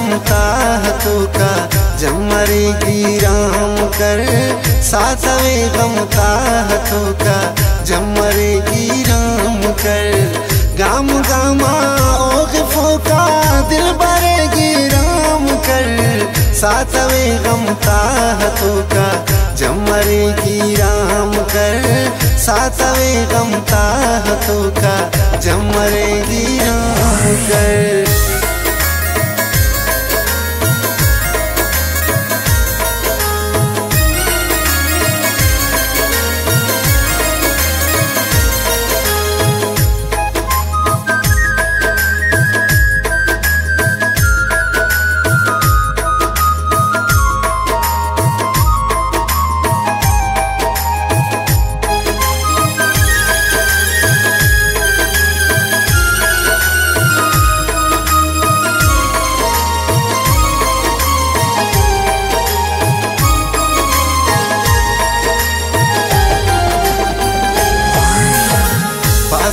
गमता हाथों का जब मरेगी राम कर, सातवे गमता हाथों का जब मरेगी राम कर। गाम गामा ओगफों का दिल भरेगी राम कर, सातवे गमता हाथों का जब मरेगी राम कर, सातवे गमता हाथों का जब मरेगी राम कर।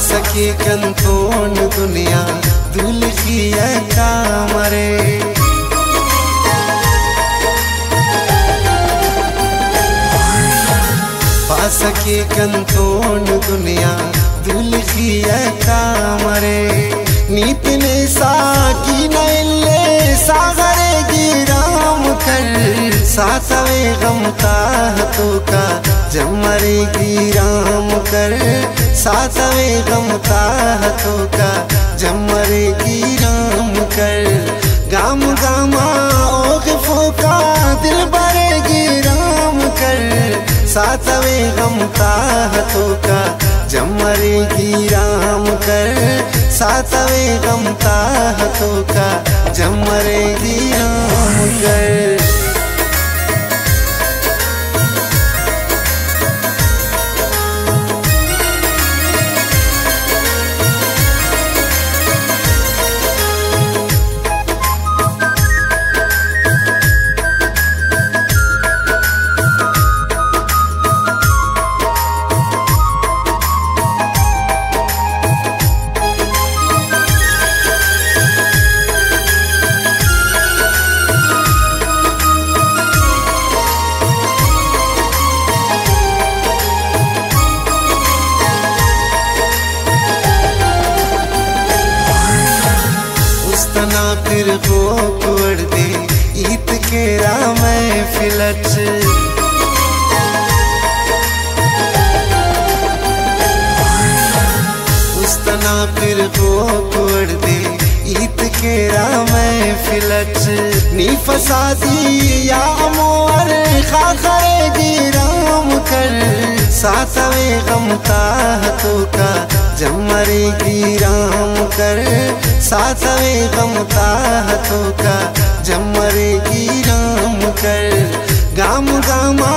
सके कंतोन दुनिया दुलखी का मरे, पा सके कंतोन दुनिया दुलखी का मरे। नीत ने साकी नैले सागरे की राम कर, सातवे गमता हाथों का जब मरेगी राम कर, सातवे गमता हाथों का जब मरेगी राम कर। गाम गामा ओगफों का दिल भरेगी राम कर, सातवे गमता हाथों का जब मरेगी राम कर, सातवे गमता हाथों का जब मरेगी राम कर। तना फिर को कुड़ दे ईद के राम फिलट, उस तना फिर को कुड़ दे ईद के राम फिलट। नी फसादी या मोर खा करेगी राम कर, सातवे गमता हाथों का जब मरेगी राम कर, सातवे गमता हाथों का जब मरेगी राम कर। गाम गामा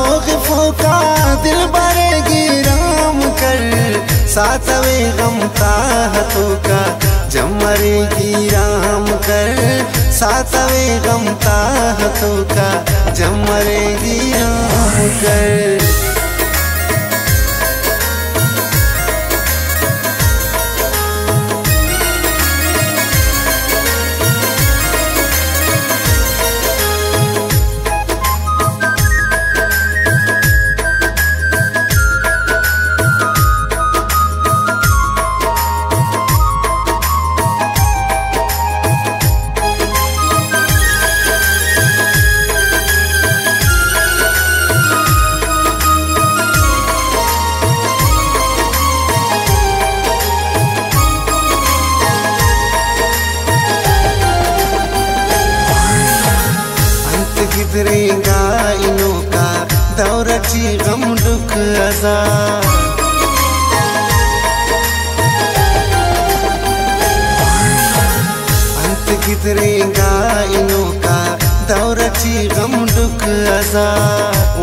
ओगफों का दिल भरेगी राम कर, सातवे गमता हाथों का जब मरेगी राम कर, सातवे गमता हाथों का जब मरेगी राम कर। गुजरेगा इनों का दौरची गम दुख अज़ा, अंत गुजरेगा इनों का दौरची गम दुख अज़ा।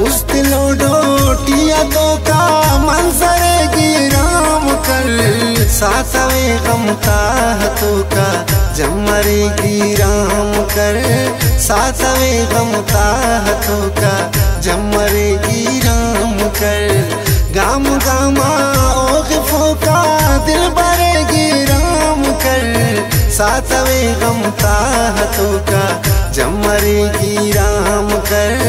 उस दिलो डोटिया तो का मंजरेगी राम कर, सातवे गमता हाथों का जब मरेगी राम कर, सातवे गमता हाथों का जब मरेगी राम कर। गाम गामा ओगफों का दिल भरेगी राम कर, सातवे सातवे गम ताहतों का जमरेगी राम कर,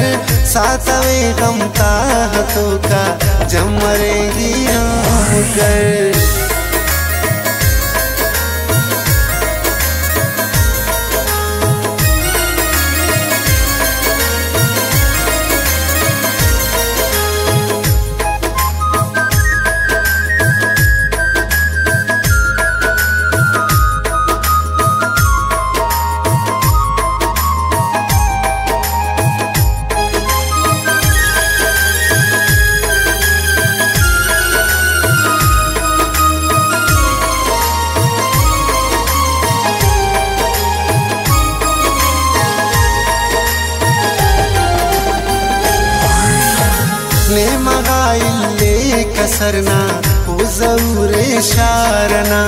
सातवे गम ताहतों का जमरेगी राम कर। ने मगाइले कसरना हो जरूरे शारना,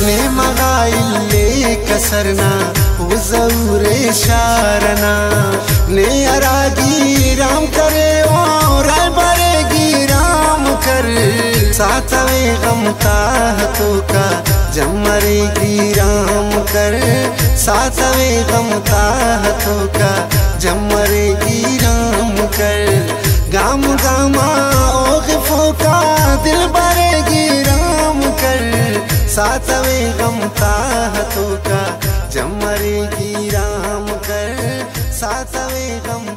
ने मगाइले कसरना हो जरूरे शारना, ने अरागी राम करे और बरेगी राम कर, सातवे गम ताहतों का जमरेगी राम कर, सातवे गम ताहतों का जमरेगी राम कर। गाम गामा ओगफों का दिल भरेगी राम कर, सातवे गम ताहतों का जमरेगी राम कर, सातवे गम